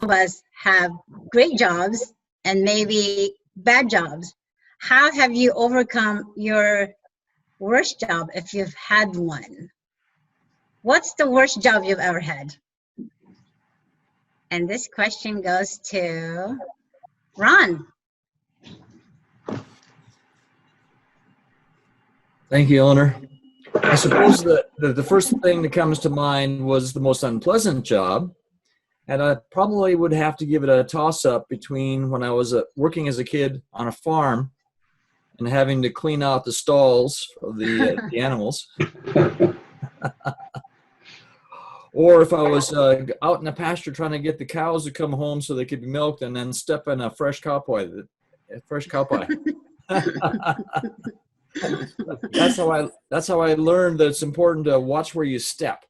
of us have great jobs and maybe bad jobs. How have you overcome your worst job if you've had one? What's the worst job you've ever had? And this question goes to Ron. Thank you, Eleanor. I suppose that the first thing that comes to mind was the most unpleasant job. And I probably would have to give it a toss-up between when I was working as a kid on a farm and having to clean out the stalls of the animals. Or if I was out in the pasture trying to get the cows to come home so they could be milked and then step in a fresh cow pie. That's how I learned that it's important to watch where you step.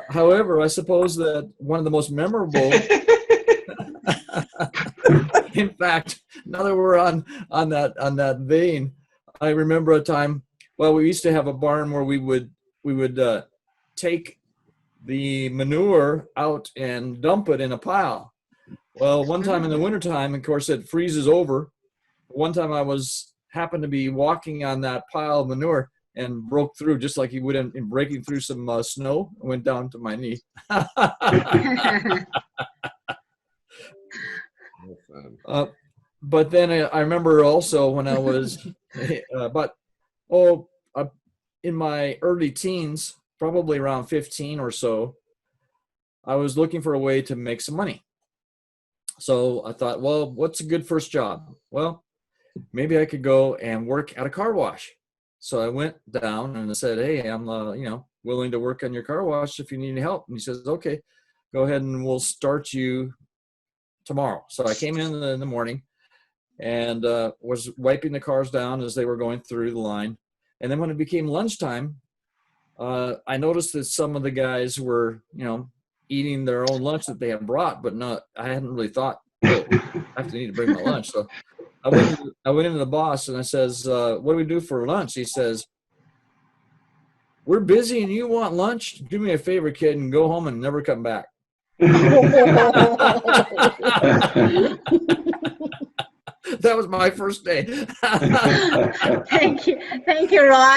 However, I suppose that one of the most memorable, in fact, now that we're on that vein, I remember a time. Well, we used to have a barn where we would take the manure out and dump it in a pile. Well, one time in the wintertime, of course, it freezes over. One time I happened to be walking on that pile of manure and broke through, just like you would in breaking through some snow. I went down to my knee. But then I remember also when I was in my early teens, probably around 15 or so, I was looking for a way to make some money. So I thought, well, what's a good first job? Well, maybe I could go and work at a car wash. So I went down and I said, hey, I'm willing to work on your car wash if you need any help. And he says, okay, go ahead and we'll start you tomorrow. So I came in the morning and was wiping the cars down as they were going through the line. And then when it became lunchtime, I noticed that some of the guys were, eating their own lunch that they had brought, but I hadn't really thought, oh, I need to bring my lunch. So I went into the boss and I says, what do we do for lunch? He says, we're busy and you want lunch? Do me a favor, kid, and go home and never come back. That was my first day. Thank you, Ron.